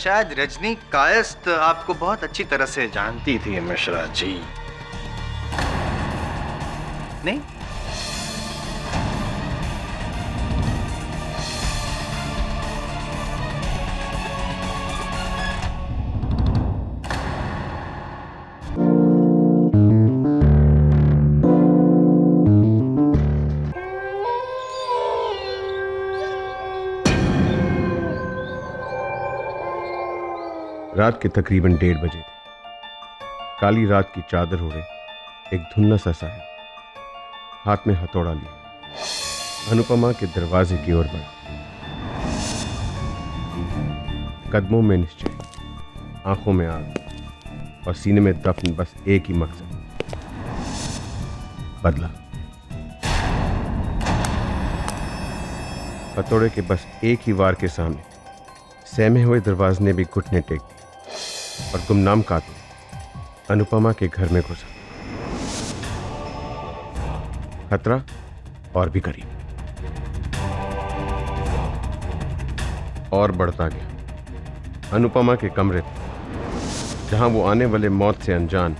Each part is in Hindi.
शायद रजनी कायस्थ आपको बहुत अच्छी तरह से जानती थी मिश्रा जी, नहीं? रात के तकरीबन 1:30 बजे थे। काली रात की चादर ओढ़े एक धुंधला सा साया हाथ में हथौड़ा लिए अनुपमा के दरवाजे की ओर बढ़ा। कदमों में निश्चय, आंखों में आग और सीने में दफन बस एक ही मकसद, बदला। हथौड़े के बस एक ही वार के सामने सहमे हुए दरवाजे ने भी घुटने टेक दिए और गुमनाम कातिल अनुपमा के घर में घुसा। खतरा और भी करीब, और बढ़ता गया। अनुपमा के कमरे थे जहां वो आने वाले मौत से अनजान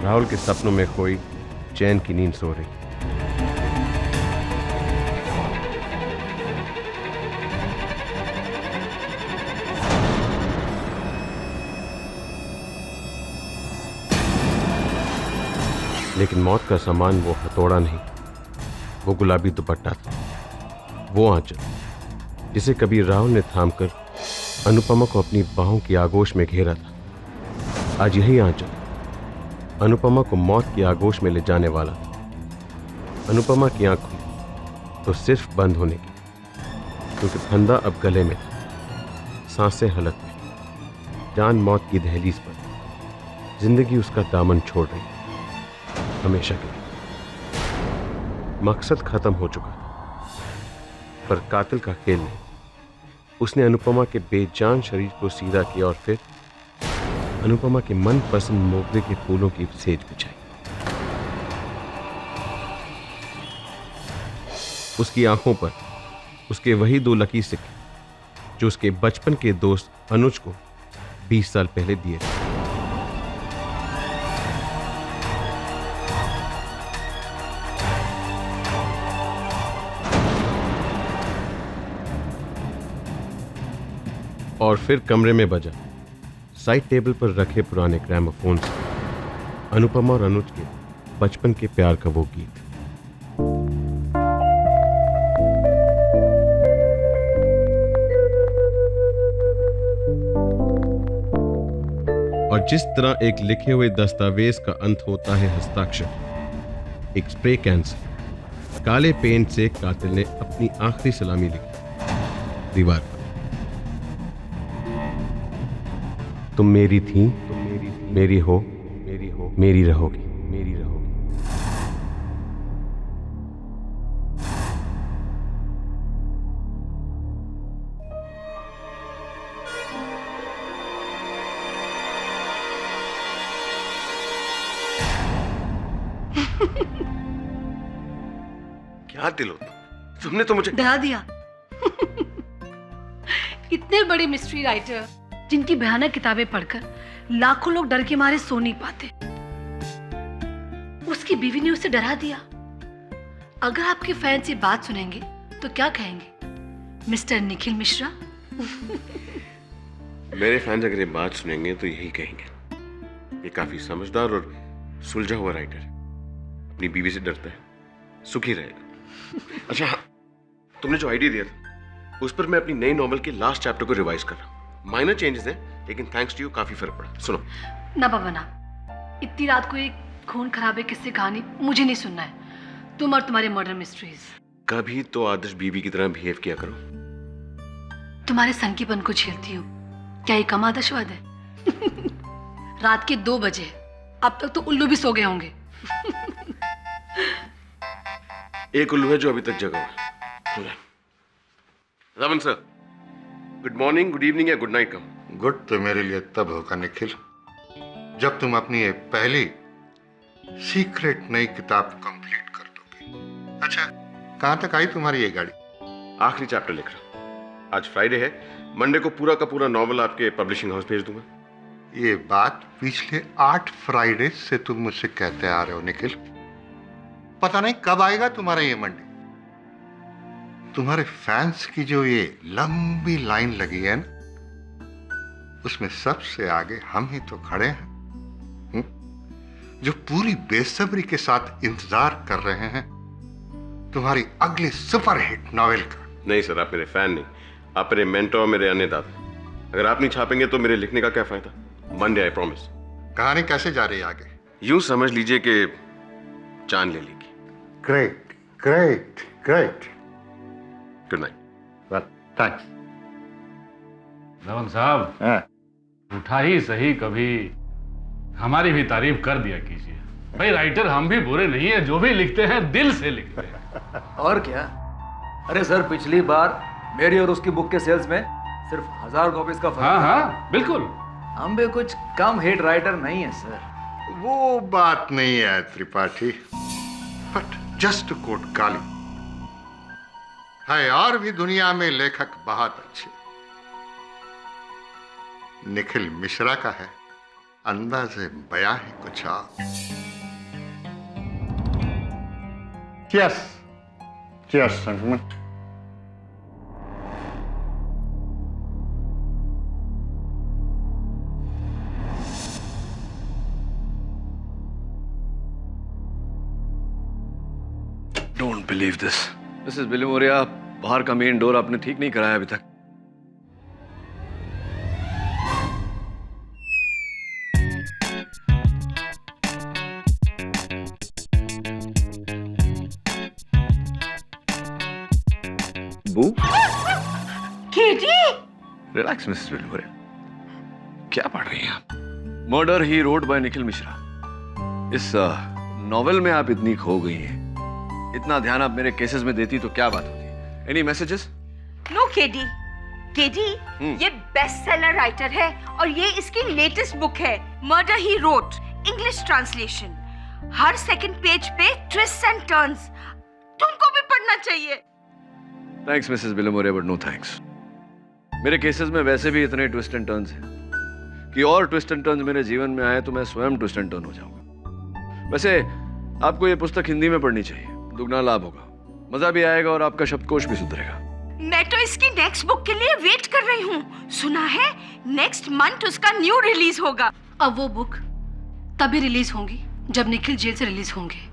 राहुल के सपनों में खोई चैन की नींद सो रही। लेकिन मौत का सामान वो हथौड़ा नहीं, वो गुलाबी दुपट्टा था, वो आंचल जिसे कभी राहुल ने थामकर अनुपमा को अपनी बाहों की आगोश में घेरा था। आज यही आंचल अनुपमा को मौत की आगोश में ले जाने वाला था। अनुपमा की आंख खुली तो सिर्फ बंद होने की, क्योंकि फंदा अब गले में था। सांसें हलक में, जान मौत की दहलीज पर। जिंदगी उसका दामन छोड़ रही, हमेशा के लिए। मकसद खत्म हो चुका था, पर कातिल का खेल नहीं। उसने अनुपमा के बेजान शरीर को सीधा किया और फिर अनुपमा के मनपसंद मोगरे के फूलों की सेज बिछाई। उसकी आंखों पर उसके वही 2 लकी सिक्के जो उसके बचपन के दोस्त अनुज को 20 साल पहले दिए थे। और फिर कमरे में बजा साइड टेबल पर रखे पुराने ग्रामोफोन से अनुपमा और अनुज के बचपन के प्यार का वो गीत। और जिस तरह एक लिखे हुए दस्तावेज का अंत होता है हस्ताक्षर, एक स्प्रे कैन से काले पेंट से कातिल ने अपनी आखिरी सलामी लिखी दीवार पर। तुम मेरी थी, मेरी हो, मेरी रहोगी, मेरी रहोगी। क्या दिलो, तुमने तो मुझे डरा दिया। इतने बड़े मिस्ट्री राइटर जिनकी भयानक किताबें पढ़कर लाखों लोग डर के मारे सो नहीं पाते, उसकी बीवी ने उसे डरा दिया। अगर आपके फैन ये बात सुनेंगे तो क्या कहेंगे, मिस्टर निखिल मिश्रा? मेरे फैंस अगर ये बात सुनेंगे तो यही कहेंगे, ये काफी समझदार और सुलझा हुआ राइटर है, अपनी बीवी से डरता है, सुखी रहेगा। अच्छा, तुमने जो आइडिया दिया था उस पर मैं अपनी नई नॉवेल के लास्ट चैप्टर को रिवाइज कर रहा हूँ। माइनर चेंजेस हैं, लेकिन थैंक्स टू यू काफी फर्क पड़ा। सुनो ना बाबा ना, इतनी रात को एक खून खराबे किस्से कहानी मुझे नहीं सुनना है। तुम और तुम्हारे मर्डर मिस्ट्रीज। कभी तो आदर्श बीवी की तरह बिहेव किया करो। तुम्हारे सनकीपन को झेलती हूँ, क्या ये कम आदर्शवाद है? रात के 2 बजे, अब तक तो उल्लू भी सो गए होंगे। एक उल्लू है जो अभी तक जगा हुआ है। Raman sir, good morning, good evening या गुड नाइट कहो। गुड तो मेरे लिए तब होगा निखिल जब तुम अपनी ये पहली सीक्रेट नई किताब कंप्लीट कर दोगे। अच्छा, कहां तक आई तुम्हारी ये गाड़ी? आखिरी चैप्टर लिख रहा हूं। आज फ्राइडे है, मंडे को पूरा का पूरा नॉवल आपके पब्लिशिंग हाउस भेज दूंगा। ये बात पिछले 8 फ्राइडे से तुम मुझसे कहते आ रहे हो निखिल। पता नहीं कब आएगा तुम्हारा ये मंडे। तुम्हारे फैंस की जो ये लंबी लाइन लगी है ना, उसमें सबसे आगे हम ही तो खड़े हैं। जो पूरी बेसब्री के साथ इंतजार कर रहे हैं तुम्हारी अगली सुपरहिट नॉवेल का। नहीं सर, आप मेरे फैन नहीं, आप मेरे मेंटोर, मेरे अन्नदाता। अगर आप नहीं छापेंगे तो मेरे लिखने का क्या फायदा। Monday, I promise. कहानी कैसे जा रही है आगे? यूं समझ लीजिए कि जान ले लेगी। Great great great. Good night. Well thanks. दबंग साहब, उठा ही सही कभी हमारी भी तारीफ कर दिया कीजिए। भाई राइटर हम भी बुरे नहीं है, जो भी लिखते हैं दिल से लिखते हैं। और क्या। अरे सर, पिछली बार मेरी और उसकी बुक के सेल्स में सिर्फ 1000 कॉपीज का फर्क। हाँ हाँ बिल्कुल। हम भी कुछ कम हिट राइटर नहीं है सर। वो बात नहीं है त्रिपाठी, बट जस्ट कोट काली है। और भी दुनिया में लेखक बहुत अच्छे। निखिल मिश्रा का है अंदाज़े बयां है कुछ और। Cheers. Cheers, gentlemen. Don't believe this. Mrs Bilimoria, बाहर का मेन डोर आपने ठीक नहीं कराया अभी तक। बू, केटी, रिलैक्स मिसेस बिलिमोरिया। क्या पढ़ रही हैं आप? Murder he road by Nikhil Mishra. इस नॉवेल में आप इतनी खो गई हैं। इतना ध्यान आप मेरे केसेस में देती तो क्या बात होती। Any messages? No KD. KD, ये बेस्ट सेलर राइटर है और ये इसकी लेटेस्ट बुक है, murder he wrote, English translation. हर सेकंड पेज पे ट्विस्ट एंड टर्न्स। तुमको भी पढ़ना चाहिए। Thanks Mrs Bilimoria, but no thanks. मेरे केसेस में वैसे भी इतने ट्विस्ट एंड टर्न्स हैं कि और ट्विस्ट एंड टर्न्स मेरे जीवन में आए तो मैं स्वयं ट्विस्ट एंड टर्न हो जाऊंगा। वैसे आपको ये पुस्तक हिंदी में पढ़नी चाहिए, दुगना लाभ होगा, मजा भी आएगा और आपका शब्दकोश भी सुधरेगा। मैं तो इसकी नेक्स्ट बुक के लिए वेट कर रही हूँ। सुना है नेक्स्ट मंथ उसका न्यू रिलीज होगा। अब वो बुक तभी रिलीज होंगी जब निखिल जेल से रिलीज होंगे।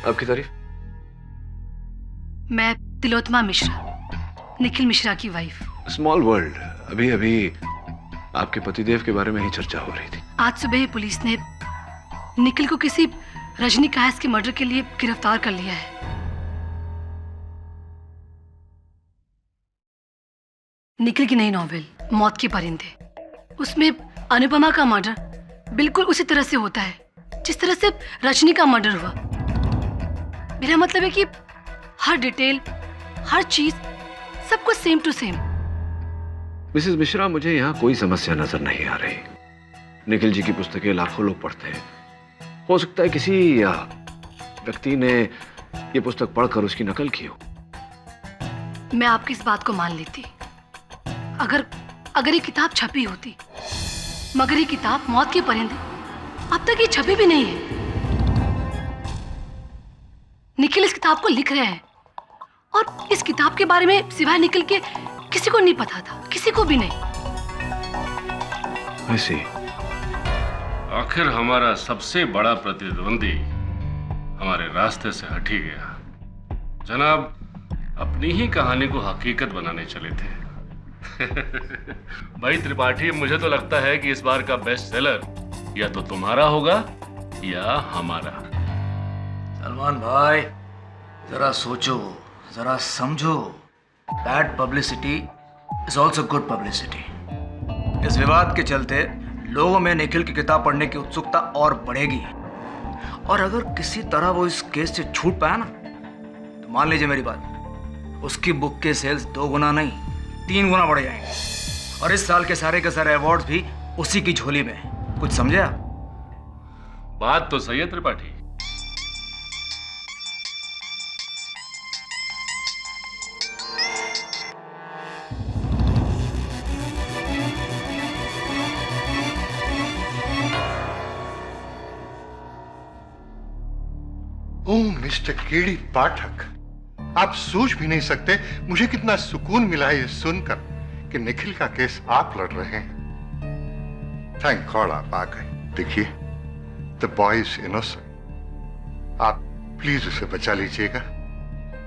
आपकी तारीफ? मैं तिलोत्तमा मिश्रा, निखिल मिश्रा की वाइफ। Small world. अभी अभी आपके पतिदेव के बारे में ही चर्चा हो रही थी। आज सुबह ही पुलिस ने निखिल को किसी रजनीकांत के मर्डर के लिए गिरफ्तार कर लिया है। निखिल की नई नॉवेल मौत के परिंदे, उसमें अनुपमा का मर्डर बिल्कुल उसी तरह से होता है जिस तरह से रजनी का मर्डर हुआ। मेरा मतलब है कि हर डिटेल, हर चीज, सब कुछ same to same. Mrs Mishra, मुझे यहाँ कोई समस्या नजर नहीं आ रही। निखिल जी की पुस्तकें लाखों लोग पढ़ते हैं। हो सकता है किसी व्यक्ति ने ये पुस्तक पढ़कर उसकी नकल की हो। मैं आपकी इस बात को मान लेती अगर ये किताब छपी होती, मगर ये किताब मौत के परिंदे अब तक ये छपी भी नहीं है। निखिल इस किताब को लिख रहे हैं और इस किताब के बारे में सिवाय निखिल के किसी को नहीं पता था, किसी को भी नहीं। ऐसी आखिर हमारा सबसे बड़ा प्रतिद्वंदी हमारे रास्ते से हट ही गया। जनाब अपनी ही कहानी को हकीकत बनाने चले थे। भाई त्रिपाठी, मुझे तो लगता है कि इस बार का बेस्ट सेलर या तो तुम्हारा होगा या हमारा। सलमान भाई, जरा सोचो, जरा समझो। Bad publicity is also good publicity. इस विवाद के चलते लोगों में निखिल की किताब पढ़ने की उत्सुकता और बढ़ेगी, और अगर किसी तरह वो इस केस से छूट पाया ना, तो मान लीजिए मेरी बात, उसकी बुक के सेल्स 2 गुना नहीं 3 गुना बढ़ जाएंगे। और इस साल के सारे अवार्ड्स भी उसी की झोली में। कुछ समझे आप? बात तो सही है त्रिपाठी। मिस्टर केडी पाठक, आप सोच भी नहीं सकते मुझे कितना सुकून मिला है ये सुनकर कि निखिल का केस आप लड़ रहे हैं। थैंक गॉड आप आ गए। देखिए, द बॉय इज इनोसेंट। आप प्लीज उसे बचा लीजिएगा,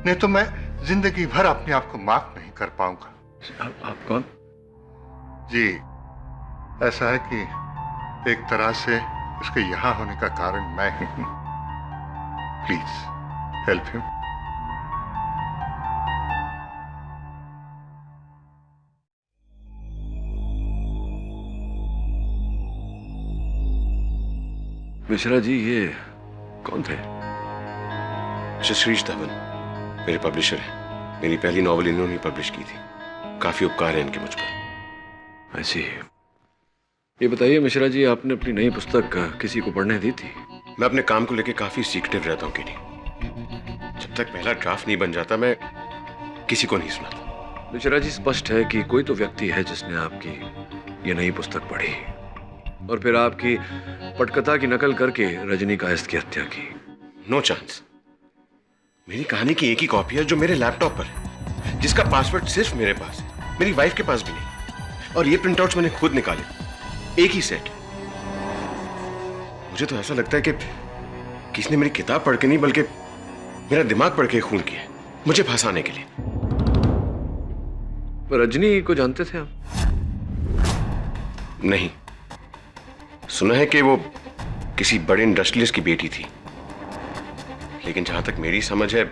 नहीं तो मैं जिंदगी भर अपने आप को माफ नहीं कर पाऊंगा। आप कौन? जी, ऐसा है कि एक तरह से उसके यहां होने का कारण मैं ही हूं। Please help him. Mishra ji, ये कौन थे? शशीष धवन मेरे पब्लिशर हैं। मेरी पहली नॉवल इन्होंने पब्लिश की थी। काफी उपकार है इनके मुझ पर। ऐसी। ये बताइए मिश्रा जी, आपने अपनी नई पुस्तक किसी को पढ़ने दी थी? मैं अपने काम को लेकर काफी सीक्रेटिव रहता हूँ केडी। जब तक पहला ड्राफ्ट नहीं बन जाता मैं किसी को नहीं सुनाता। मिश्रा जी, स्पष्ट है कि कोई तो व्यक्ति है जिसने आपकी ये नई पुस्तक पढ़ी और फिर आपकी पटकथा की नकल करके रजनी कायस्थ की हत्या की। No chance. मेरी कहानी की एक ही कॉपी है जो मेरे लैपटॉप पर है, जिसका पासवर्ड सिर्फ मेरे पास है, मेरी वाइफ के पास भी नहीं। और ये प्रिंटआउट्स मैंने खुद निकाले, एक ही सेट। मुझे तो ऐसा लगता है कि किसी ने मेरी किताब पढ़ के नहीं बल्कि मेरा दिमाग पढ़ के खून किया है, मुझे फंसाने के लिए। रजनी को जानते थे आप? नहीं, सुना है कि वो किसी बड़े इंडस्ट्रियलिस्ट की बेटी थी, लेकिन जहां तक मेरी समझ है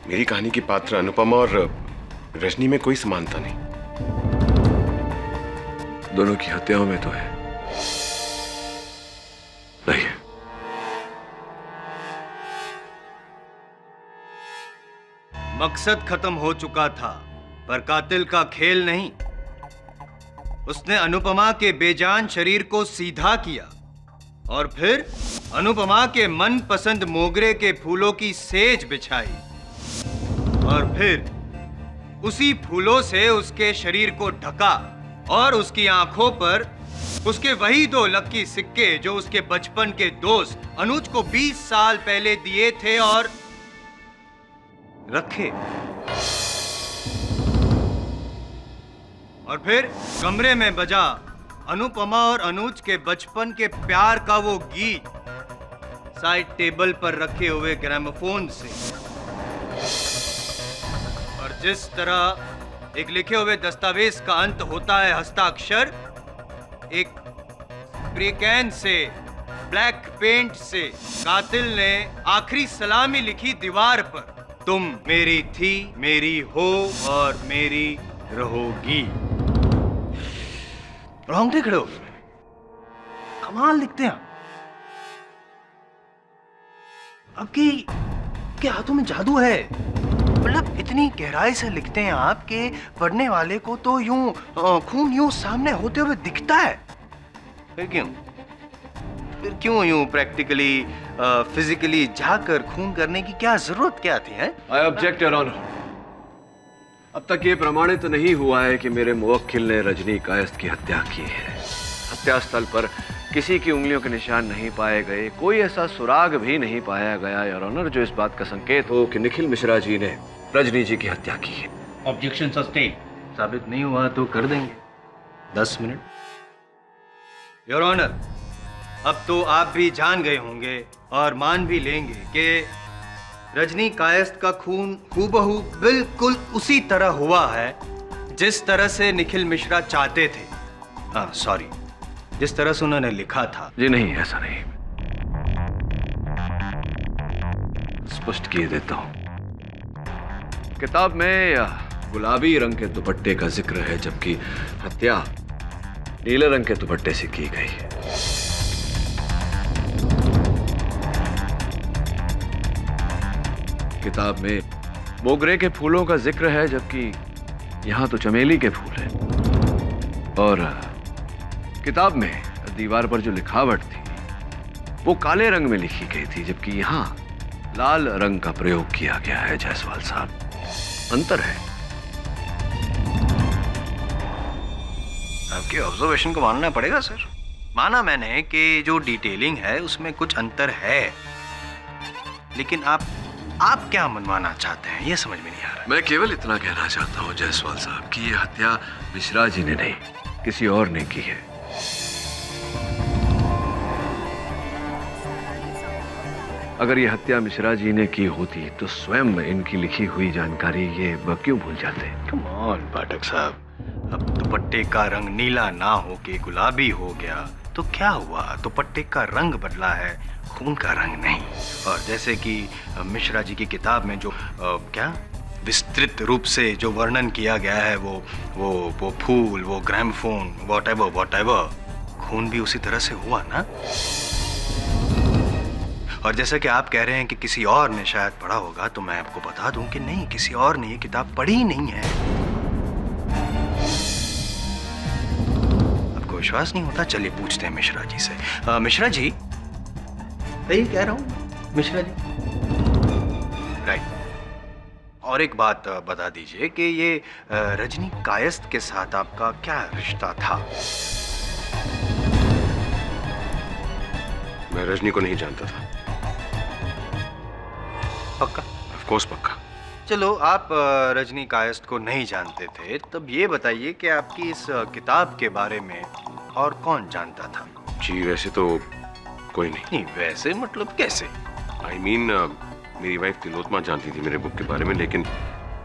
मेरी कहानी की पात्र अनुपमा और रजनी में कोई समानता नहीं। दोनों की हत्याओं में तो है नहीं है। मकसद खत्म हो चुका था, पर कातिल का खेल नहीं। उसने अनुपमा के बेजान शरीर को सीधा किया और फिर अनुपमा के मनपसंद मोगरे के फूलों की सेज बिछाई और फिर उसी फूलों से उसके शरीर को ढका और उसकी आंखों पर उसके वही 2 लकी सिक्के जो उसके बचपन के दोस्त अनुज को 20 साल पहले दिए थे और रखे। और फिर कमरे में बजा अनुपमा और अनुज के बचपन के प्यार का वो गीत साइड टेबल पर रखे हुए ग्रामोफोन से। और जिस तरह एक लिखे हुए दस्तावेज का अंत होता है हस्ताक्षर, एक स्प्रे कैन से ब्लैक पेंट से कातिल ने आखिरी सलामी लिखी दीवार पर, तुम मेरी थी, मेरी हो और मेरी रहोगी। रोंगटे खड़े हो गए। कमाल लिखते हैं आपके हाथों में जादू है। मतलब इतनी गहराई से लिखते हैं आप कि पढ़ने वाले को तो यूं खून यूं सामने होते हुए दिखता है। फिर क्यों यूं प्रैक्टिकली फिजिकली जाकर खून करने की क्या जरूरत क्या थी? है आई ऑब्जेक्ट योर ऑनर। अब तक ये प्रमाणित नहीं हुआ है कि मेरे मुवक्किल ने रजनी कायस्थ की हत्या की है। हत्या स्थल पर किसी की उंगलियों के निशान नहीं पाए गए, कोई ऐसा सुराग भी नहीं पाया गया योर ऑनर जो इस बात का संकेत हो कि निखिल मिश्रा जी ने रजनी जी की हत्या की है। Objection sustain. साबित नहीं हुआ तो कर देंगे 10 मिनट। योर ऑनर, अब तो आप भी जान गए होंगे और मान भी लेंगे कि रजनी कायस्थ का खून हूबहू बिल्कुल उसी तरह हुआ है जिस तरह से निखिल मिश्रा चाहते थे। सॉरी, जिस तरह से उन्होंने लिखा था। जी नहीं, ऐसा नहीं। स्पष्ट किए देता हूं। किताब में गुलाबी रंग के दुपट्टे का जिक्र है, जबकि हत्या नीले रंग के दुपट्टे से की गई है। किताब में मोगरे के फूलों का जिक्र है, जबकि यहां तो चमेली के फूल हैं। और किताब में दीवार पर जो लिखावट थी वो काले रंग में लिखी गई थी, जबकि यहां लाल रंग का प्रयोग किया गया है। जायसवाल साहब, अंतर है। आपकी ऑब्जर्वेशन को मानना पड़ेगा सर। माना मैंने कि जो डिटेलिंग है उसमें कुछ अंतर है, लेकिन आप क्या मनवाना चाहते हैं ये समझ में नहीं आ रहा। मैं केवल इतना कहना चाहता हूँ जायसवाल साहब कि ये हत्या मिश्रा जी ने नहीं, किसी और ने की है। अगर ये हत्या मिश्रा जी ने की होती तो स्वयं इनकी लिखी हुई जानकारी ये क्यों भूल जाते? कम ऑन पाठक साहब, अब दुपट्टे का रंग नीला ना हो के गुलाबी हो गया तो क्या हुआ? दुपट्टे का रंग बदला है, खून का रंग नहीं। और जैसे कि मिश्रा जी की किताब में जो क्या विस्तृत रूप से जो वर्णन किया गया है, वो फूल, वो ग्रामोफोन, व्हाटएवर, खून भी उसी तरह से हुआ ना। और जैसा कि आप कह रहे हैं कि किसी और ने शायद पढ़ा होगा, तो मैं आपको बता दूं कि नहीं, किसी और ने ये किताब पढ़ी ही नहीं है। आपको विश्वास नहीं होता? चलिए पूछते हैं मिश्रा जी से। मिश्रा जी, सही कह रहा हूं मिश्रा जी? राइट। और एक बात बता दीजिए कि ये रजनी कायस्थ के साथ आपका क्या रिश्ता था? मैं रजनी को नहीं जानता था। पक्का? ऑफ कोर्स पक्का। चलो, आप रजनी कायस्थ को नहीं जानते थे, तब ये बताइए कि आपकी इस किताब के बारे में और कौन जानता था? जी वैसे तो कोई नहीं। नहीं, वैसे मतलब कैसे? आई मीन मेरी वाइफ तिलोत्मा जानती थी मेरे बुक के बारे में, लेकिन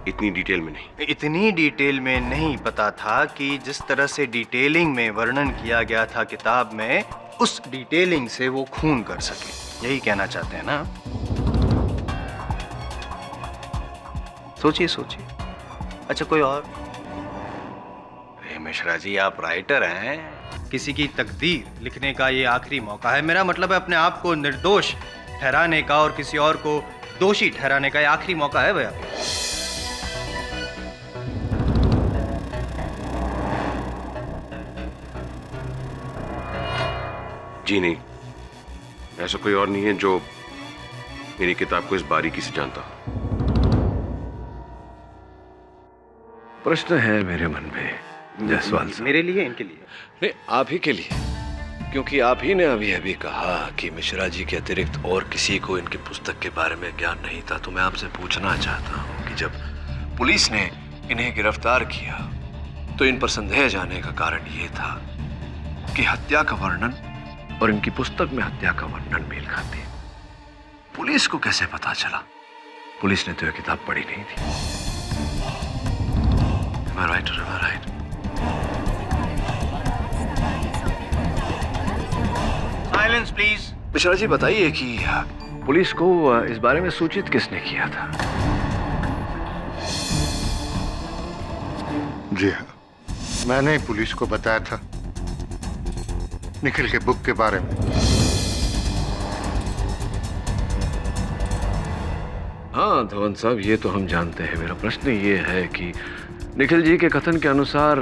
इतनी डिटेल में नहीं। इतनी डिटेल में नहीं पता था कि जिस तरह से डिटेलिंग में वर्णन किया गया था किताब में, उस डिटेलिंग से वो खून कर सके। यही कहना चाहते हैं ना? सोचिए सोचिए। अच्छा, कोई और? मिश्रा जी, आप राइटर हैं, किसी की तकदीर लिखने का ये आखिरी मौका है। मेरा मतलब है अपने आप को निर्दोष ठहराने का और किसी और को दोषी ठहराने का ये आखिरी मौका है भैया। जी नहीं, ऐसा कोई और नहीं है जो मेरी किताब को इस बारीकी से जानता हो। प्रश्न है मेरे मन में जायसवाल साहब। मेरे लिए, इनके लिए? नहीं, आप ही के लिए, क्योंकि आप ही ने अभी कहा कि मिश्रा जी के अतिरिक्त और किसी को इनकी पुस्तक के बारे में ज्ञान नहीं था। तो मैं आपसे पूछना चाहता हूँ कि जब पुलिस ने इन्हें गिरफ्तार किया तो इन पर संदेह जाने का कारण ये था कि हत्या का वर्णन और इनकी पुस्तक में हत्या का वर्णन मेल खाते। पुलिस को कैसे पता चला? पुलिस ने तो यह किताब पढ़ी नहीं थी। Am I right or am I right? Silence, please. Mishra ji, बताइए कि पुलिस को इस बारे में सूचित किसने किया था? जी हाँ, मैंने ही पुलिस को बताया था निखिल के बुक के बारे में। हाँ धवन साहब, ये तो हम जानते हैं। मेरा प्रश्न ये है कि निखिल जी के कथन के अनुसार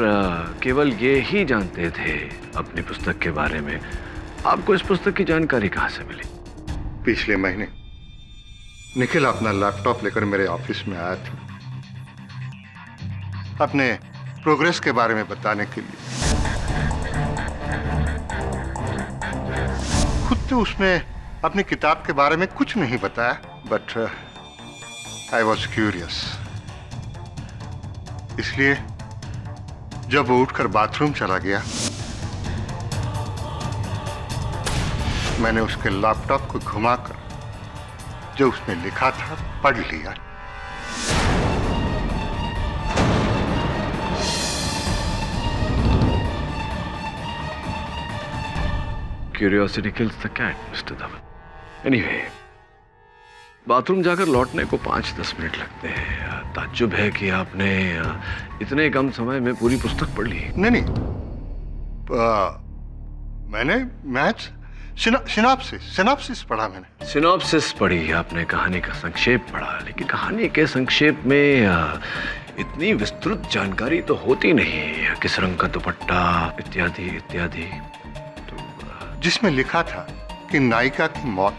केवल ये ही जानते थे अपनी पुस्तक के बारे में। आपको इस पुस्तक की जानकारी कहाँ से मिली? पिछले महीने निखिल अपना लैपटॉप लेकर मेरे ऑफिस में आया था अपने प्रोग्रेस के बारे में बताने के लिए। खुद तो उसने अपनी किताब के बारे में कुछ नहीं बताया, बट आई वॉज क्यूरियस। इसलिए जब वो उठकर बाथरूम चला गया, मैंने उसके लैपटॉप को घुमाकर जो उसने लिखा था पढ़ लिया। Curiosity kills the cat, Mr. Dhawan. Anyway, bathroom जाकर लौटने को 5-10 मिनट लगते हैं। ताज्जुब है कि आपने इतने कम समय में पूरी पुस्तक पढ़ ली। नहीं, मैंने मैथ्स सिनॉप्सिस पढ़ा। मैंने सिनॉप्सिस पढ़ी, आपने कहानी का संक्षेप पढ़ा, लेकिन कहानी के संक्षेप में इतनी विस्तृत जानकारी तो होती नहीं, किस रंग का दुपट्टा इत्यादि इत्यादि। जिसमें लिखा था कि नायिका की मौत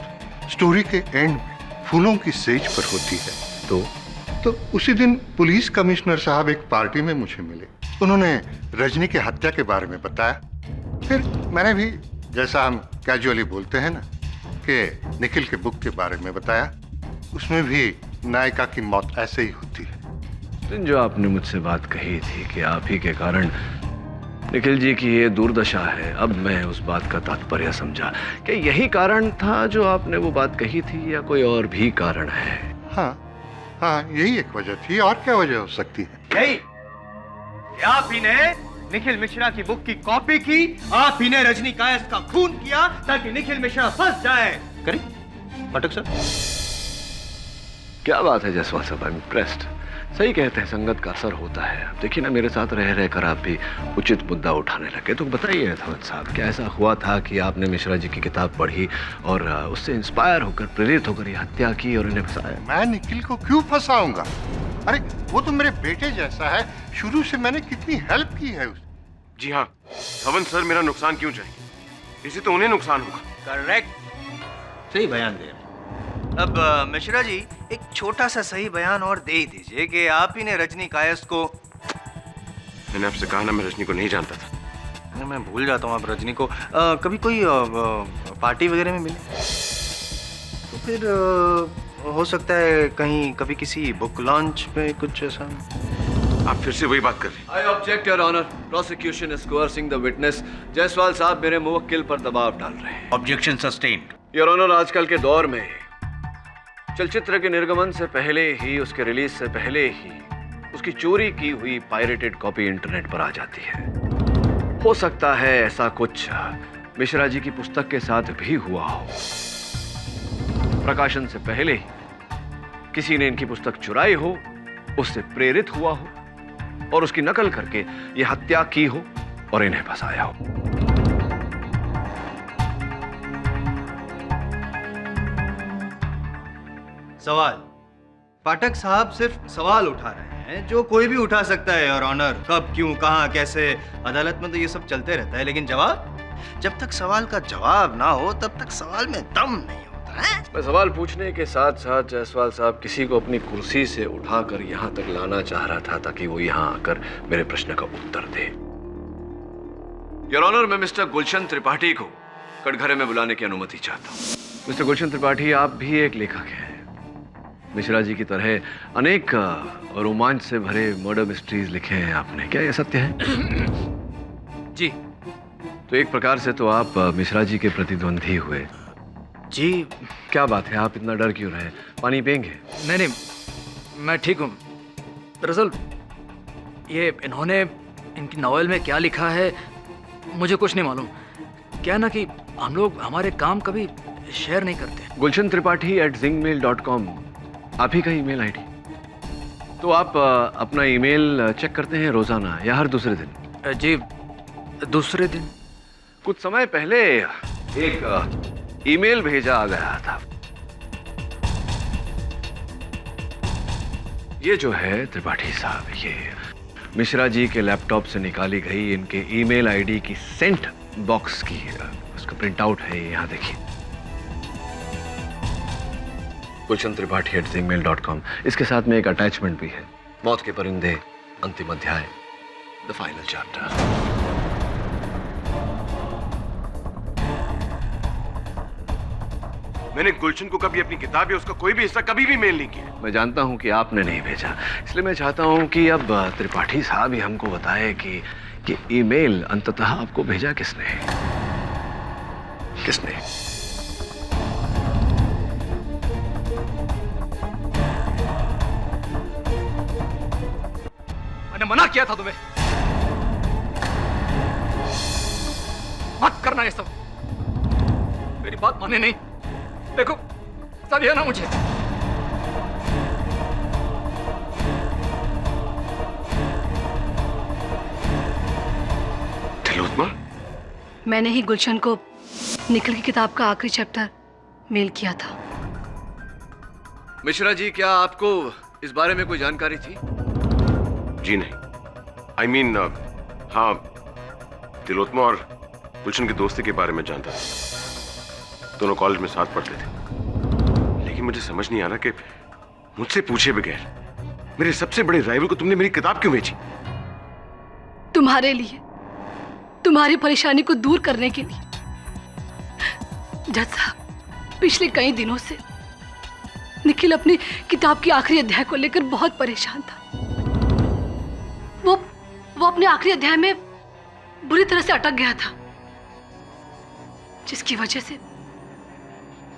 स्टोरी के एंड में फूलों की सेज पर होती है। तो उसी दिन पुलिस कमिश्नर साहब एक पार्टी में मुझे मिले। उन्होंने रजनी की हत्या के बारे में बताया। फिर मैंने भी, जैसा हम कैजुअली बोलते हैं ना, कि निखिल के बुक के बारे में बताया। उसमें भी नायिका की मौत ऐसे ही होती है। दिन जो आपने मुझसे बात कही थी कि आप ही के कारण निखिल जी की ये दुर्दशा है, अब मैं उस बात का तात्पर्य समझा कि यही कारण था जो आपने वो बात कही थी, या कोई और भी कारण है? हाँ हाँ, यही एक वजह थी, और क्या वजह हो सकती है? यही, आप ही ने निखिल मिश्रा की बुक की कॉपी की, आप ही ने रजनी कायस्थ का खून किया ताकि निखिल मिश्रा फंस जाए। करेक्ट पाठक सर? क्या बात है जायसवाल साहब, आई एम इम्प्रेस्ड। सही कहते हैं, संगत का असर होता है। अब देखिए ना, मेरे साथ रह रहकर आप भी उचित मुद्दा उठाने लगे। तो बताइए अथवत साहब, क्या ऐसा हुआ था कि आपने मिश्रा जी की किताब पढ़ी और उससे इंस्पायर होकर, प्रेरित होकर ये हत्या की और इन्हें फंसाया? मैं निखिल को क्यों फंसाऊंगा? अरे वो तो मेरे बेटे जैसा है, शुरू से मैंने कितनी हेल्प की है उसे। जी हाँ, धवन सर मेरा नुकसान क्यों चाहिए? इसे तो उन्हें नुकसान होगा। करेक्ट, सही बयान दे। अब मिश्रा जी, एक छोटा सा सही बयान और दे ही दीजिए कि आप ही ने रजनी कायस्थ को। मैंने आपसे कहा ना, मैं रजनी को नहीं जानता था। अरे मैं भूल जाता हूँ आप रजनी को। कभी कोई पार्टी वगैरह में मिले तो फिर हो सकता है कहीं कभी किसी बुक लॉन्च पे कुछ ऐसा। आप फिर से वही बात कर रहे हैं। I object your honour, prosecution is coercing the witness. Jaiswal साहब मेरे मुवक्किल पर दबाव डाल रहे हैं। Objection sustained. योर ऑनर, आजकल के दौर में चलचित्र के निर्गमन से पहले ही, उसके रिलीज से पहले ही उसकी चोरी की हुई पायरेटेड कॉपी इंटरनेट पर आ जाती है। हो सकता है ऐसा कुछ मिश्रा जी की पुस्तक के साथ भी हुआ हो। प्रकाशन से पहले ही किसी ने इनकी पुस्तक चुराई हो, उससे प्रेरित हुआ हो और उसकी नकल करके यह हत्या की हो और इन्हें फंसाया हो। सवाल, पाठक साहब सिर्फ सवाल उठा रहे हैं जो कोई भी उठा सकता है और ऑनर। कब, क्यों, कहां, कैसे, अदालत में तो ये सब चलते रहता है, लेकिन जवाब, जब तक सवाल का जवाब ना हो तब तक सवाल में दम नहीं होता है। मैं सवाल पूछने के साथ साथ जायसवाल साहब किसी को अपनी कुर्सी से उठाकर यहां तक लाना चाह रहा था ताकि वो यहां आकर मेरे प्रश्न का उत्तर दे। योर ऑनर, मैं मिस्टर गुलशन त्रिपाठी को कटघरे में बुलाने की अनुमति चाहता हूं। मिस्टर गुलशन त्रिपाठी, आप भी एक लेखक हैं। मिश्रा जी की तरह अनेक रोमांच से भरे मर्डर मिस्ट्रीज लिखे हैं आपने, क्या यह सत्य है? जी। तो एक प्रकार से तो आप मिश्रा जी के प्रतिद्वंदी हुए। जी। क्या बात है, आप इतना डर क्यों रहे? पानी पिएंगे? नहीं नहीं, मैं ठीक हूँ। दरअसल ये इन्होंने इनकी नॉवेल में क्या लिखा है मुझे कुछ नहीं मालूम। क्या ना कि हम लोग हमारे काम कभी शेयर नहीं करते। गुलशन त्रिपाठी @zingmail.com आप ही का ईमेल आईडी। तो आप अपना ईमेल चेक करते हैं रोजाना या हर दूसरे दिन? जी, दूसरे दिन। कुछ समय पहले एक ईमेल भेजा आ गया था। ये जो है त्रिपाठी साहब, ये मिश्रा जी के लैपटॉप से निकाली गई इनके ईमेल आईडी की सेंट बॉक्स की उसका प्रिंट आउट है, यहां देखिए। गुलशन त्रिपाठी @zingmail.com। इसके साथ में एक अटैचमेंट भी है, मौत के परिंदे अंतिम अध्याय, द फाइनल चैप्टर। मैंने गुलशन को कभी अपनी किताब या उसका कोई भी हिस्सा कभी भी मेल नहीं किया। मैं जानता हूं कि आपने नहीं भेजा, इसलिए मैं चाहता हूं कि अब त्रिपाठी साहब ही हमको बताए कि ईमेल अंततः आपको भेजा किसने? किसने? मैंने मना किया था तुम्हें, मत करना ये सब। मेरी बात माने नहीं। देखो, सदिया ना मुझे। तिलोत्मा, मैंने ही गुलशन को निखिल की किताब का आखिरी चैप्टर मेल किया था। मिश्रा जी, क्या आपको इस बारे में कोई जानकारी थी? जी नहीं। I mean, हाँ, तिलोत्मा और गुलशन की दोस्ती के बारे में जानता था। दोनों कॉलेज में साथ पढ़ते थे। लेकिन मुझे समझ नहीं आ रहा कि मुझसे पूछे बगैर मेरे सबसे बड़े राइवल को तुमने मेरी किताब क्यों बेची? तुम्हारे लिए, तुम्हारी परेशानी को दूर करने के लिए। जज साहब, पिछले कई दिनों से निखिल अपनी किताब की आखिरी अध्याय को लेकर बहुत परेशान था। वो अपने आखिरी अध्याय में बुरी तरह से अटक गया था, जिसकी वजह से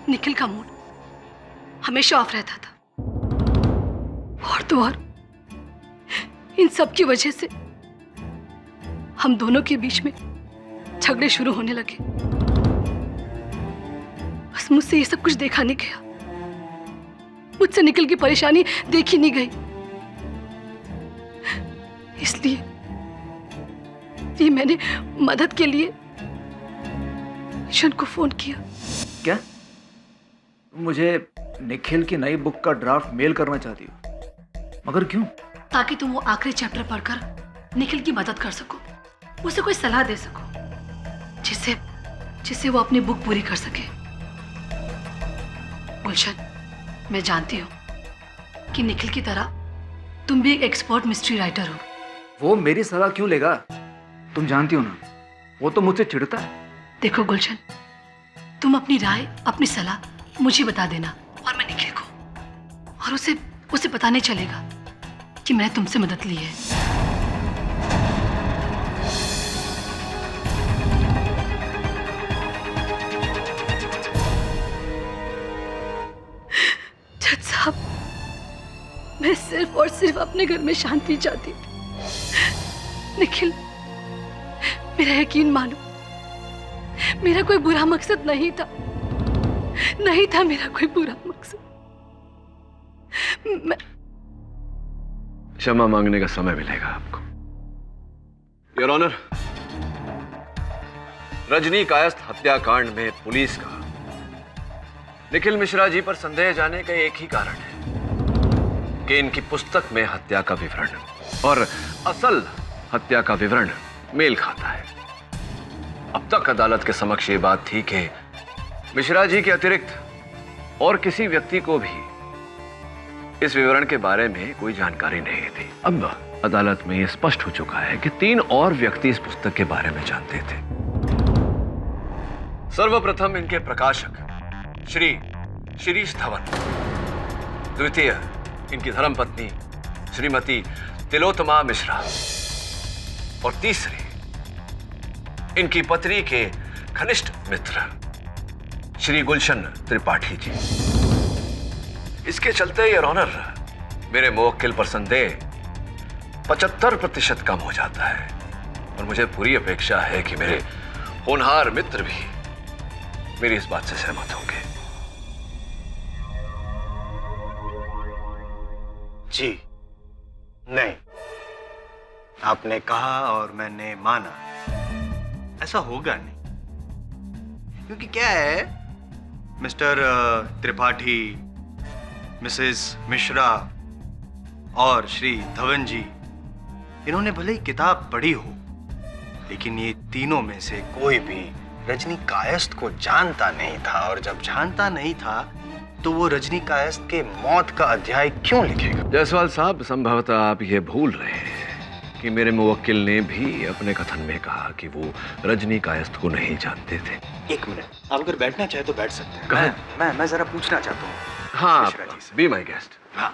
निखिल का मूड हमेशा ऑफ रहता था। और तो और इन सब की वजह से हम दोनों के बीच में झगड़े शुरू होने लगे। बस मुझसे ये सब कुछ देखा नहीं गया, मुझसे निखिल की परेशानी देखी नहीं गई। इसलिए मैंने मदद के लिए ईशन को फोन किया। क्या तुम मुझे निखिल की नई बुक का ड्राफ्ट मेल करना चाहती हो? मगर क्यों? ताकि तुम वो आखिरी चैप्टर पढ़कर निखिल की मदद कर सको, उसे कोई सलाह दे सको, जिससे वो अपनी बुक पूरी कर सके। गुलशन, मैं जानती हूँ कि निखिल की तरह तुम भी एक एक्सपर्ट मिस्ट्री राइटर हो। वो मेरी सलाह क्यों लेगा? तुम जानती हो ना, वो तो मुझसे चिढ़ता है। देखो गुलशन, तुम अपनी राय, अपनी सलाह मुझे बता देना और मैं निखिल को, और उसे पता नहीं चलेगा कि मैंने तुमसे मदद ली है। जज साहब, मैं सिर्फ और सिर्फ अपने घर में शांति चाहती थी। निखिल, मेरा यकीन मानो, मेरा कोई बुरा मकसद नहीं था मेरा कोई बुरा मकसद। मैं क्षमा मांगने का समय मिलेगा आपको। योर ऑनर, रजनी कायस्थ हत्याकांड में पुलिस का निखिल मिश्रा जी पर संदेह जाने का एक ही कारण है कि इनकी पुस्तक में हत्या का विवरण और असल हत्या का विवरण मेल खाता है। अब तक अदालत के समक्ष ये बात थी कि मिश्रा जी के अतिरिक्त और किसी व्यक्ति को भी इस विवरण के बारे में कोई जानकारी नहीं थी। अब अदालत में यह स्पष्ट हो चुका है कि 3 और व्यक्ति इस पुस्तक के बारे में जानते थे। सर्वप्रथम इनके प्रकाशक श्री शिरीष धवन, द्वितीय इनकी धर्मपत्नी श्रीमती तिलोत्तमा मिश्रा, और तीसरे इनकी पत्नी के घनिष्ठ मित्र श्री गुलशन त्रिपाठी जी। इसके चलते योर ऑनर, मेरे मुवक्किल पर संदेह 75% कम हो जाता है, और मुझे पूरी अपेक्षा है कि मेरे होनहार मित्र भी मेरी इस बात से सहमत होंगे। जी नहीं, आपने कहा और मैंने माना, ऐसा होगा नहीं। क्योंकि क्या है, मिस्टर त्रिपाठी, मिसेस मिश्रा और श्री धवन जी, इन्होंने भले ही किताब पढ़ी हो, लेकिन ये तीनों में से कोई भी रजनी कायस्थ को जानता नहीं था, और जब जानता नहीं था तो वो रजनी कायस्थ के मौत का अध्याय क्यों लिखेगा? जायसवाल साहब, संभवतः आप ये भूल रहे हैं कि मेरे मुवक्किल ने भी अपने कथन में कहा कि वो रजनी कायस्थ को नहीं जानते थे। एक मिनट, आप अगर बैठना चाहे तो बैठ सकते हैं। कहें? मैं जरा पूछना चाहता हूँ। हाँ, मिश्रा जी से। Be my guest. हाँ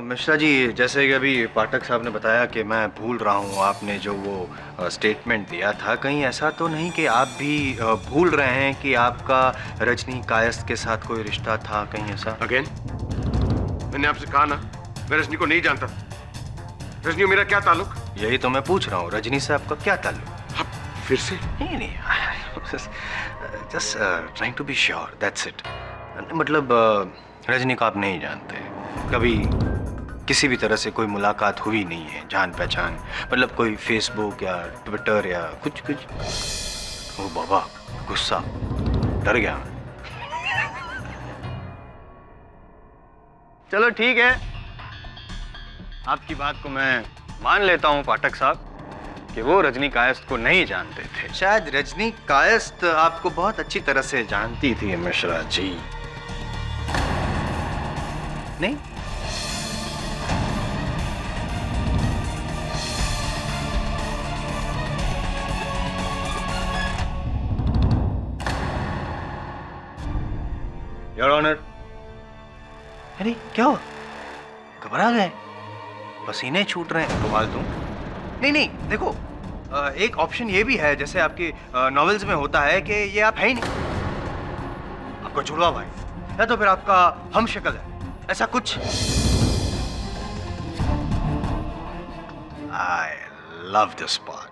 मिश्रा जी, जैसे कि अभी पाठक साहब ने बताया कि मैं भूल रहा हूँ, आपने जो वो स्टेटमेंट दिया था, कहीं ऐसा तो नहीं कि आप भी भूल रहे हैं कि आपका रजनी कायस्थ के साथ कोई रिश्ता था? कहीं ऐसा? अगेन, मैंने आपसे कहा ना, मैं रजनी को नहीं जानता। रजनी और मेरा क्या ताल्लुक? यही तो मैं पूछ रहा हूँ, रजनी से आपका क्या ताल्लुक? आप फिर से? नहीं, just trying to be sure, that's it. मतलब रजनी को आप नहीं जानते, कभी किसी भी तरह से कोई मुलाकात हुई नहीं है, जान पहचान, मतलब कोई फेसबुक या ट्विटर या कुछ? ओ बाबा, गुस्सा, डर गया। चलो ठीक है, आपकी बात को मैं मान लेता हूं पाठक साहब कि वो रजनी कायस्थ को नहीं जानते थे। शायद रजनी कायस्थ आपको बहुत अच्छी तरह से जानती थी मिश्रा जी, नहीं? योर ऑनर, अरे क्या हुआ? घबरा गए? पसीने छूट रहे हैं? रुमाल दूं? नहीं नहीं, देखो एक ऑप्शन ये भी है, जैसे आपकी नॉवेल्स में होता है कि ये आप है ही नहीं, आपका जुड़वा भाई, या तो फिर आपका हम शक्ल है, ऐसा कुछ। I love this part.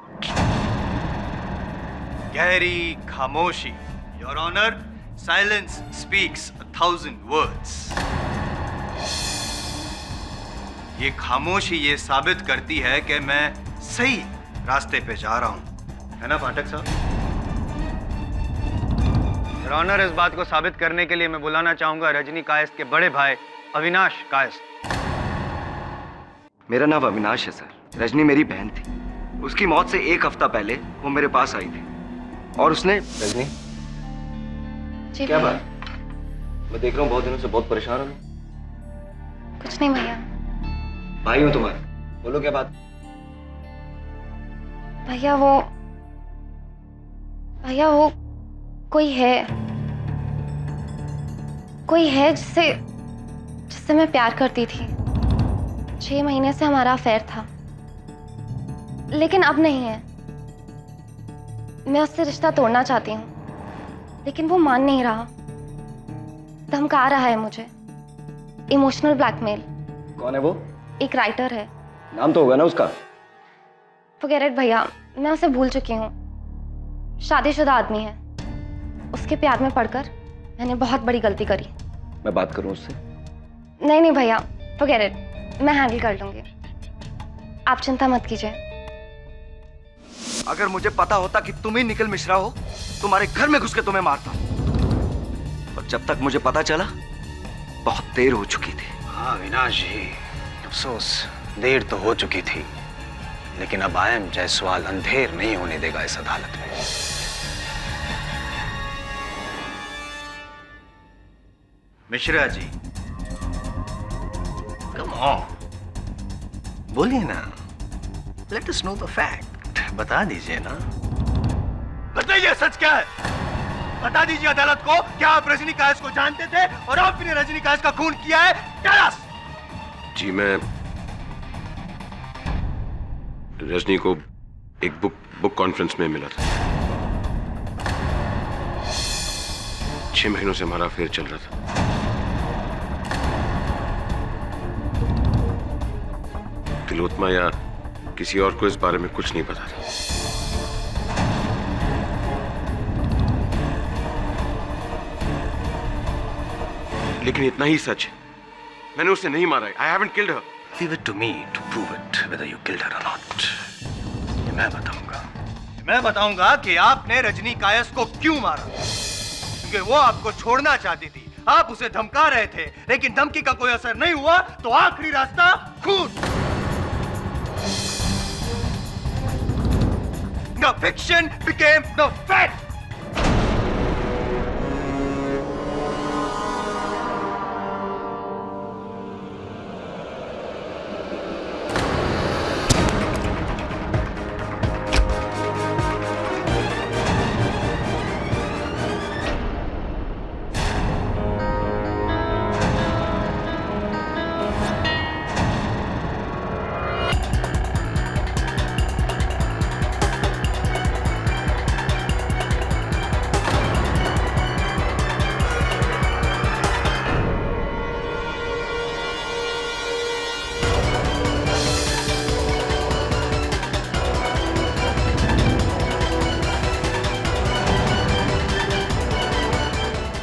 गहरी खामोशी, your honour, silence speaks 1,000 words. ये खामोशी ये साबित करती है कि मैं सही रास्ते पे जा रहा हूं, है ना पाठक साहब? योर ऑनर, इस बात को साबित करने के लिए मैं बुलाना चाहूंगा रजनी कायस्थ के बड़े भाई अविनाश कायस्थ। मेरा नाम अविनाश है सर। रजनी मेरी बहन थी। उसकी मौत से 1 हफ्ता पहले वो मेरे पास आई थी और उसने। रजनी क्या बात? मैं देख रहा हूँ बहुत दिनों से बहुत परेशान हूँ। कुछ नहीं भैया। भाई हूँ तुम्हारा, बोलो क्या बात? भैया वो कोई है जिससे मैं प्यार करती थी। 6 महीने से हमारा अफेयर था, लेकिन अब नहीं है। मैं उससे रिश्ता तोड़ना चाहती हूँ, लेकिन वो मान नहीं रहा, धमका रहा है मुझे। Emotional blackmail. कौन है वो? एक राइटर है। नाम तो होगा ना उसका? फॉरगेट इट भैया, मैं उसे भूल चुकी हूँ। शादीशुदा आदमी है। उसके प्यार में पड़कर मैंने बहुत बड़ी गलती करी। मैं बात करूँ उससे? नहीं भैया, फॉरगेट इट, मैं हैंडल कर लूंगी, आप चिंता मत कीजिए। अगर मुझे पता होता कि तुम ही निखिल मिश्रा हो, तुम्हारे घर में घुस के तुम्हें मारता। और जब तक मुझे पता चला बहुत देर हो चुकी थी। हाँ अविनाश जी, अफसोस देर तो हो चुकी थी, लेकिन अब आयम जायसवाल अंधेर नहीं होने देगा इस अदालत में। मिश्रा जी, कम ऑन, बोलिए ना, let us know the fact. बता दीजिए ना, बताइए सच क्या है? बता दीजिए अदालत को, क्या आप रजनी कायस्थ को जानते थे और आपने रजनी कायस्थ का खून किया है? टेल जी, मैं रजनी को एक बुक कॉन्फ्रेंस में मिला था। 6 महीनों से हमारा अफेयर चल रहा था। तिलोत्मा या किसी और को इस बारे में कुछ नहीं पता था। लेकिन इतना ही सच है, मैंने उसे नहीं मारा है। I haven't killed her. Leave it to me to prove it whether you killed her or not. ये मैं बताऊंगा कि आपने रजनी कायस्थ को क्यों मारा, क्योंकि वो आपको छोड़ना चाहती थी। आप उसे धमका रहे थे, लेकिन धमकी का कोई असर नहीं हुआ, तो आखिरी रास्ता खून। The fiction became the fact.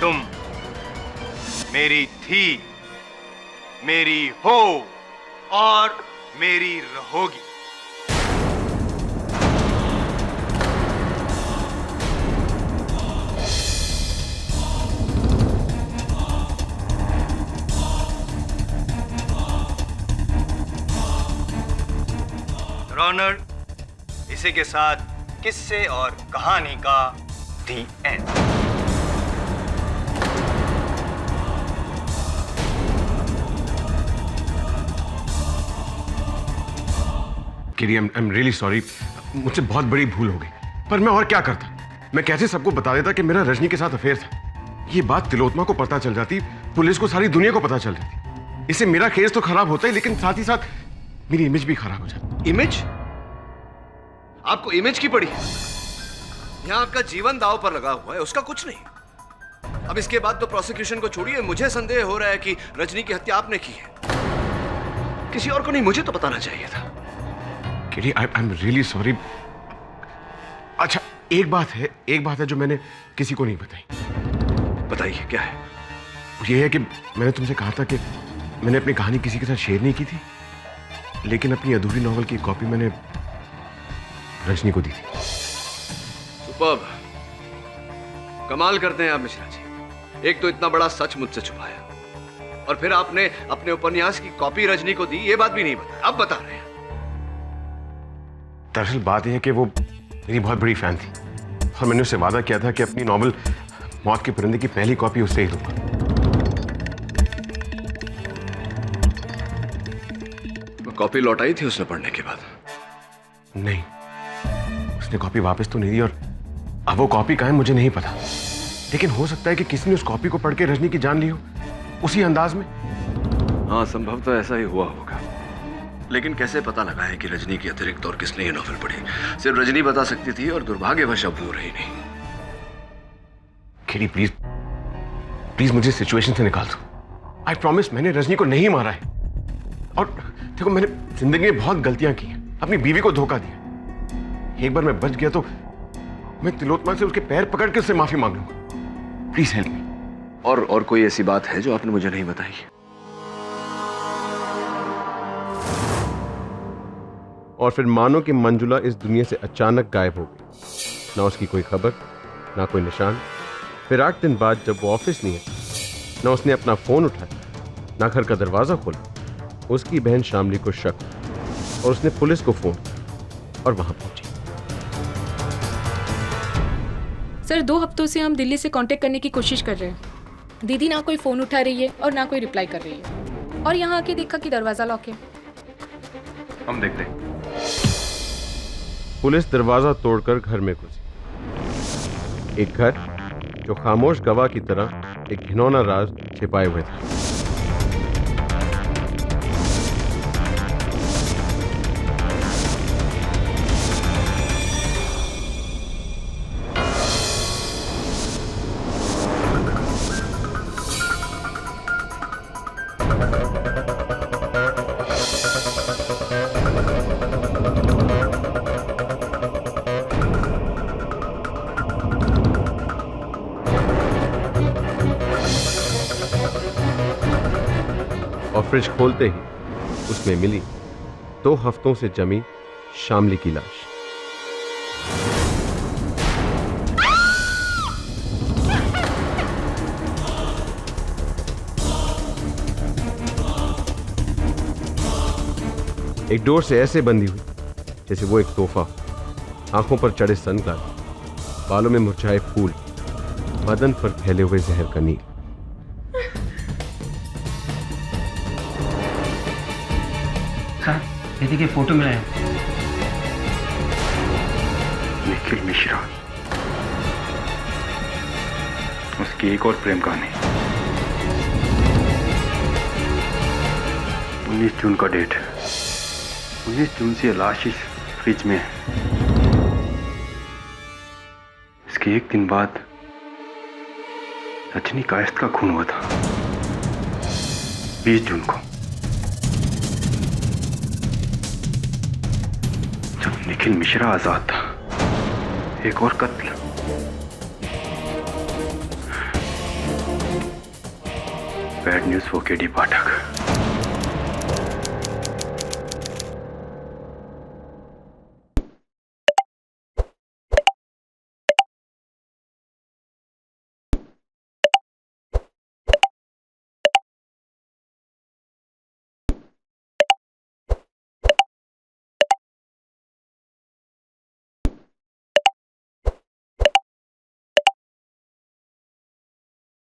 तुम मेरी थी, मेरी हो और मेरी रहोगी। ऑनर, इसी के साथ किस्से और कहानी का दी एंड। किरी, आई एम रियली सॉरी, मुझसे बहुत बड़ी भूल हो गई। पर मैं और क्या करता? मैं कैसे सबको बता देता कि मेरा रजनी के साथ अफेयर था? ये बात तिलोत्मा को पता चल जाती, पुलिस को सारी दुनिया को पता चल जाती। इससे मेरा केस तो खराब होता है, लेकिन साथ ही साथ मेरी इमेज भी खराब हो जाती। इमेज? आपको इमेज की पड़ी है? यहां आपका जीवन दांव पर लगा हुआ है, उसका कुछ नहीं। अब इसके बाद तो प्रोसिक्यूशन को छोड़िए, मुझे संदेह हो रहा है कि रजनी की हत्या आपने की है। किसी और को नहीं, मुझे तो बताना चाहिए था। KD, I am really sorry. अच्छा, एक बात है जो मैंने किसी को नहीं बताई। बताइए, क्या है? ये है कि मैंने तुमसे कहा था कि मैंने अपनी कहानी किसी के साथ शेयर नहीं की थी, लेकिन अपनी अधूरी नॉवल की कॉपी मैंने रजनी को दी थी। सुपर्ब। कमाल करते हैं आप मिश्रा जी। एक तो इतना बड़ा सच मुझसे छुपाया, और फिर आपने अपने उपन्यास की कॉपी रजनी को दी, ये बात भी नहीं बताई। अब बता रहे हैं। दरअसल बात यह है कि वो मेरी बहुत बड़ी फैन थी, और मैंने उससे वादा किया था कि अपनी नॉवल मौत के परिंदे की पहली कॉपी उससे ही दूंगा। कॉपी लौटाई थी उसने पढ़ने के बाद? नहीं, उसने कॉपी वापस तो नहीं दी, और अब वो कॉपी कहाँ है मुझे नहीं पता, लेकिन हो सकता है कि किसी ने उस कॉपी को पढ़ के रजनी की जान ली हो, उसी अंदाज में। हाँ, संभव तो ऐसा ही हुआ होगा, लेकिन कैसे पता लगा है कि रजनी के अतिरिक्त और किसने ये नॉवल पढ़ी? सिर्फ रजनी बता सकती थी, और दुर्भाग्यवश अब वो रही नहीं। केडी, प्लीज मुझे सिचुएशन से निकाल दो। आई प्रॉमिस, मैंने रजनी को नहीं मारा है, और देखो मैंने जिंदगी में बहुत गलतियां की हैं, अपनी बीवी को धोखा दिया। एक बार मैं बच गया तो मैं तिलोत्तमा से उसके पैर पकड़ के उससे माफी मांग लूंगा। Please help me. और कोई ऐसी बात है जो आपने मुझे नहीं बताई? और फिर मानो कि मंजुला इस दुनिया से अचानक गायब हो गई। ना उसकी कोई खबर, ना कोई निशान। फिर 8 दिन बाद जब वो ऑफिस नहीं है, ना उसने अपना फोन उठाया, ना घर का दरवाजा खोला। उसकी बहन शामली को शक, और उसने पुलिस को फोन किया और वहां पहुंची। सर, 2 हफ्तों से हम दिल्ली से कांटेक्ट करने की कोशिश कर रहे हैं। दीदी ना कोई फोन उठा रही है और ना कोई रिप्लाई कर रही है, और यहाँ आके देखा कि दरवाजा लॉक है। हम देखते हैं। पुलिस दरवाजा तोड़कर घर में घुसी। एक घर जो खामोश गवाह की तरह एक घिनौना राज छिपाए हुए था। और फ्रिज खोलते ही उसमें मिली 2 हफ्तों से जमी शामली की लाश। एक डोर से ऐसे बंधी हुई जैसे वो एक तोहफा। आंखों पर चढ़े सनग्लास, बालों में मुरझाए फूल, बदन पर फैले हुए जहर का नील। सर, दीदी की फोटो मिला है। निखिल मिश्रा, उसकी एक और प्रेम कहानी। 19 जून का डेट है। 19 जून से लाश इस फ्रिज में है। इसके 1 दिन बाद रजनी कायस्थ का खून हुआ था, 20 जून को, जब निखिल मिश्रा आजाद था। एक और कत्ल। Bad news for KD Pathak.